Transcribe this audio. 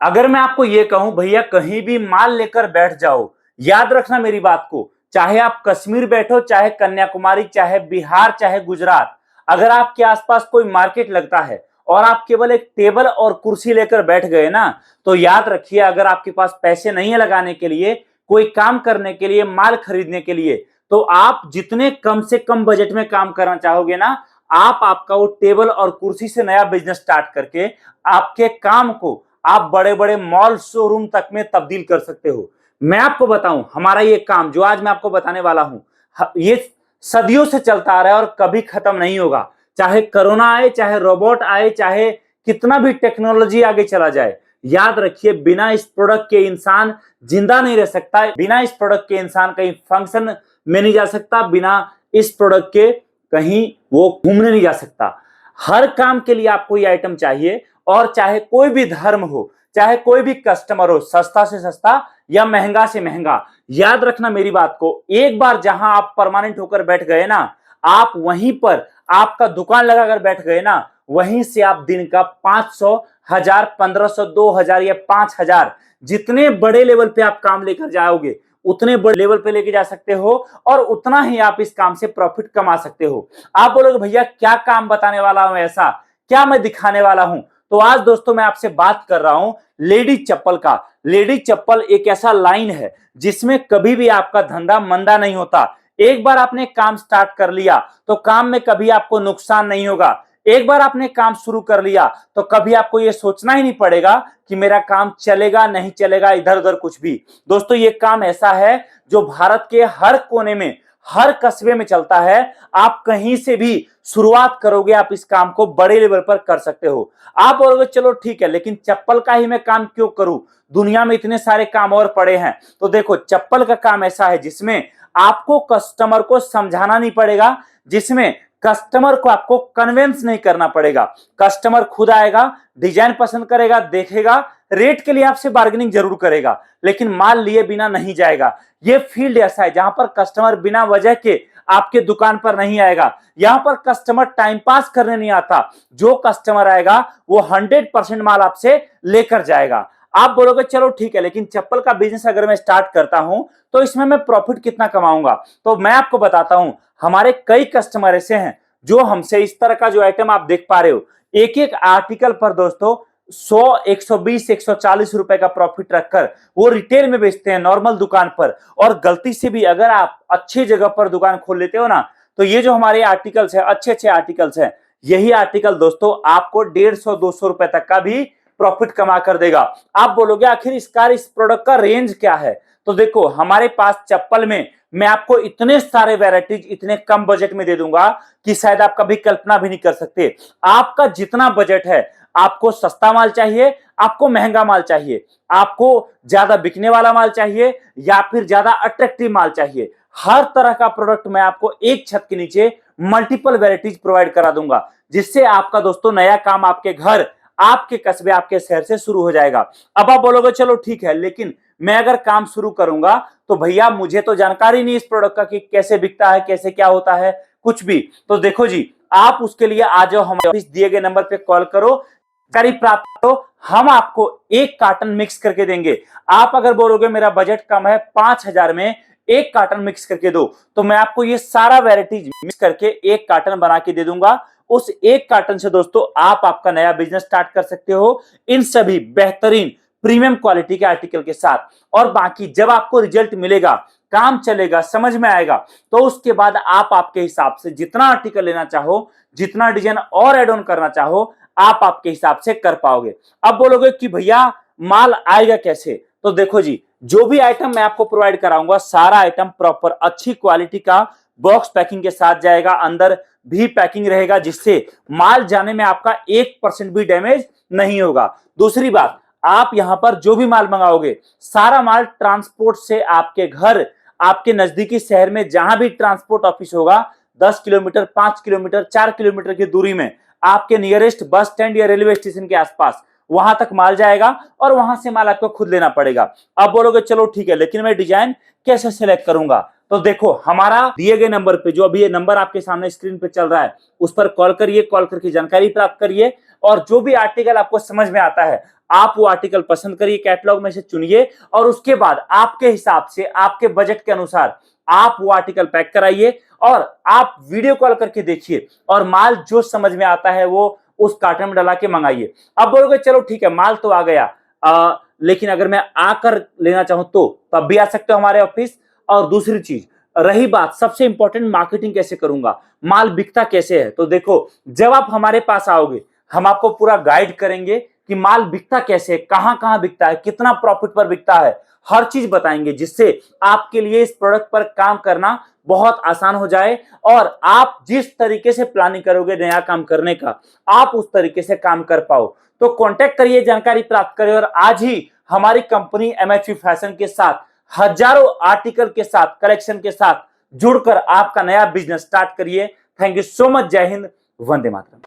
अगर मैं आपको ये कहूं भैया कहीं भी माल लेकर बैठ जाओ, याद रखना मेरी बात को, चाहे आप कश्मीर बैठो, चाहे कन्याकुमारी, चाहे बिहार, चाहे गुजरात, अगर आपके आसपास कोई मार्केट लगता है और आप केवल एक टेबल और कुर्सी लेकर बैठ गए ना, तो याद रखिए अगर आपके पास पैसे नहीं है लगाने के लिए, कोई काम करने के लिए, माल खरीदने के लिए, तो आप जितने कम से कम बजट में काम करना चाहोगे ना, आप आपका वो टेबल और कुर्सी से नया बिजनेस स्टार्ट करके आपके काम को आप बड़े बड़े मॉल शोरूम तक में तब्दील कर सकते हो। मैं आपको बताऊं, हमारा ये काम जो आज मैं आपको बताने वाला हूं, ये सदियों से चलता आ रहा है और कभी खत्म नहीं होगा। चाहे कोरोना आए, चाहे रोबोट आए, चाहे कितना भी टेक्नोलॉजी आगे चला जाए, याद रखिए बिना इस प्रोडक्ट के इंसान जिंदा नहीं रह सकता, बिना इस प्रोडक्ट के इंसान कहीं फंक्शन में नहीं जा सकता, बिना इस प्रोडक्ट के कहीं वो घूमने नहीं जा सकता। हर काम के लिए आपको ये आइटम चाहिए, और चाहे कोई भी धर्म हो, चाहे कोई भी कस्टमर हो, सस्ता से सस्ता या महंगा से महंगा, याद रखना मेरी बात को, एक बार जहां आप परमानेंट होकर बैठ गए ना, आप वहीं पर आपका दुकान लगाकर बैठ गए ना, वहीं से आप दिन का 500, 1000, 1500, 2000 या 5000, जितने बड़े लेवल पे आप काम लेकर जाओगे उतने बड़े लेवल पे लेके जा सकते हो, और उतना ही आप इस काम से प्रॉफिट कमा सकते हो। आप बोलोगे भैया क्या काम बताने वाला हूं, ऐसा क्या मैं दिखाने वाला हूं? तो आज दोस्तों मैं आपसे बात कर रहा हूं लेडीज चप्पल का। लेडीज चप्पल एक ऐसा लाइन है जिसमें कभी भी आपका धंधा मंदा नहीं होता। एक बार आपने काम स्टार्ट कर लिया तो काम में कभी आपको नुकसान नहीं होगा। एक बार आपने काम शुरू कर लिया तो कभी आपको यह सोचना ही नहीं पड़ेगा कि मेरा काम चलेगा नहीं चलेगा, इधर उधर कुछ भी। दोस्तों ये काम ऐसा है जो भारत के हर कोने में, हर कस्बे में चलता है। आप कहीं से भी शुरुआत करोगे, आप इस काम को बड़े लेवल पर कर सकते हो। आप बोलोगे चलो ठीक है, लेकिन चप्पल का ही मैं काम क्यों करूं, दुनिया में इतने सारे काम और पड़े हैं। तो देखो चप्पल का काम ऐसा है जिसमें आपको कस्टमर को समझाना नहीं पड़ेगा, जिसमें कस्टमर को आपको कन्विंस नहीं करना पड़ेगा। कस्टमर खुद आएगा, डिजाइन पसंद करेगा, देखेगा, रेट के लिए आपसे बार्गेनिंग जरूर करेगा, लेकिन माल लिए बिना नहीं जाएगा। ये फील्ड ऐसा है जहां पर कस्टमर बिना वजह के आपके दुकान पर नहीं आएगा। यहां पर कस्टमर टाइम पास करने नहीं आता, जो कस्टमर आएगा वो 100% माल आपसे लेकर जाएगा। आप बोलोगे चलो ठीक है, लेकिन चप्पल का बिजनेस अगर मैं स्टार्ट करता हूं तो इसमें मैं प्रॉफिट कितना कमाऊंगा? तो मैं आपको बताता हूं, हमारे कई कस्टमर ऐसे हैं जो हमसे इस तरह का जो आइटम आप देख पा रहे हो, एक एक आर्टिकल पर दोस्तों 100, 120, 140 रुपए का प्रॉफिट रखकर वो रिटेल में बेचते हैं नॉर्मल दुकान पर। और गलती से भी अगर आप अच्छी जगह पर दुकान खोल लेते हो ना, तो ये जो हमारे आर्टिकल्स है, अच्छे अच्छे आर्टिकल्स हैं, यही आर्टिकल दोस्तों आपको 150, 200 रुपए तक का भी प्रॉफिट कमा कर देगा। आप बोलोगे आखिर इस प्रोडक्ट का रेंज क्या है? तो देखो हमारे पास चप्पल में मैं आपको इतने सारे वैरायटीज इतने कम बजट में दे दूंगा कि शायद आप कभी कल्पना भी नहीं कर सकते। आपका जितना बजट है, आपको सस्ता माल चाहिए, आपको महंगा माल चाहिए, आपको ज्यादा बिकने वाला माल चाहिए, या फिर ज्यादा अट्रैक्टिव माल चाहिए, हर तरह का प्रोडक्ट मैं आपको एक छत के नीचे मल्टीपल वैरायटीज प्रोवाइड करा दूंगा, जिससे आपका दोस्तों नया काम आपके घर, आपके कस्बे, आपके शहर से शुरू हो जाएगा। अब आप बोलोगे चलो ठीक है, लेकिन मैं अगर काम शुरू करूंगा तो भैया मुझे तो जानकारी नहीं इस प्रोडक्ट का कि कैसे बिकता है, कैसे क्या होता है, कुछ भी। तो देखो जी, आप उसके लिए आ जाओ, हमारे ऑफिस दिए गए नंबर पे कॉल करो, जानकारी प्राप्त करो, हम आपको एक कार्टन मिक्स करके देंगे। आप अगर बोलोगे मेरा बजट कम है, 5000 में एक कार्टन मिक्स करके दो, तो मैं आपको ये सारा वैरायटीज मिक्स करके एक कार्टन बना के दे दूंगा। उस एक कार्टन से दोस्तों आप आपका नया बिजनेस स्टार्ट कर सकते हो इन सभी बेहतरीन प्रीमियम क्वालिटी के आर्टिकल के साथ। और बाकी जब आपको रिजल्ट मिलेगा, काम चलेगा, समझ में आएगा, तो उसके बाद आप आपके हिसाब से जितना आर्टिकल लेना चाहो, जितना डिजाइन और एड ऑन करना चाहो, आप आपके हिसाब से कर पाओगे। अब बोलोगे कि भैया माल आएगा कैसे? तो देखो जी, जो भी आइटम मैं आपको प्रोवाइड कराऊंगा, सारा आइटम प्रॉपर अच्छी क्वालिटी का बॉक्स पैकिंग के साथ जाएगा, अंदर भी पैकिंग रहेगा, जिससे माल जाने में आपका 1% भी डैमेज नहीं होगा। दूसरी बात, आप यहां पर जो भी माल मंगाओगे, सारा माल ट्रांसपोर्ट से आपके घर, आपके नजदीकी शहर में जहां भी ट्रांसपोर्ट ऑफिस होगा, 10 किलोमीटर, 5 किलोमीटर, 4 किलोमीटर की दूरी में आपके नियरेस्ट बस स्टैंड या रेलवे स्टेशन के आसपास, वहां तक माल जाएगा, और वहां से माल आपको खुद लेना पड़ेगा। अब बोलोगे चलो ठीक है, लेकिन मैं डिजाइन कैसे सिलेक्ट करूंगा? तो देखो हमारा दिए गए नंबर पे, जो अभी ये नंबर आपके सामने स्क्रीन पे चल रहा है, उस पर कॉल करिए, कॉल करके जानकारी प्राप्त करिए, और जो भी आर्टिकल आपको समझ में आता है आप वो आर्टिकल पसंद करिए, कैटलॉग में से चुनिए और उसके बाद आपके हिसाब से, आपके बजट के अनुसार आप वो आर्टिकल पैक कराइए और आप वीडियो कॉल करके देखिए और माल जो समझ में आता है वो उस कार्टन में डला के मंगाइए। अब बोलोगे चलो ठीक है, माल तो आ गया, लेकिन अगर मैं आकर लेना चाहूं तो तब भी आ सकते हो हमारे ऑफिस। और दूसरी चीज, रही बात सबसे इंपॉर्टेंट, मार्केटिंग कैसे करूंगा, माल बिकता कैसे है, तो देखो जब आप हमारे पास आओगे हम आपको पूरा गाइड करेंगे कि माल बिकता कैसे है, कहां कहां बिकता है, कितना प्रॉफिट पर बिकता है, हर चीज बताएंगे जिससे आपके लिए इस प्रोडक्ट पर काम करना बहुत आसान हो जाए और आप जिस तरीके से प्लानिंग करोगे नया काम करने का, आप उस तरीके से काम कर पाओ। तो कांटेक्ट करिए, जानकारी प्राप्त करिए और आज ही हमारी कंपनी MHV फैशन के साथ हजारों आर्टिकल के साथ, कलेक्शन के साथ जुड़कर आपका नया बिजनेस स्टार्ट करिए। Thank you so much. जय हिंद, वंदे मातरम।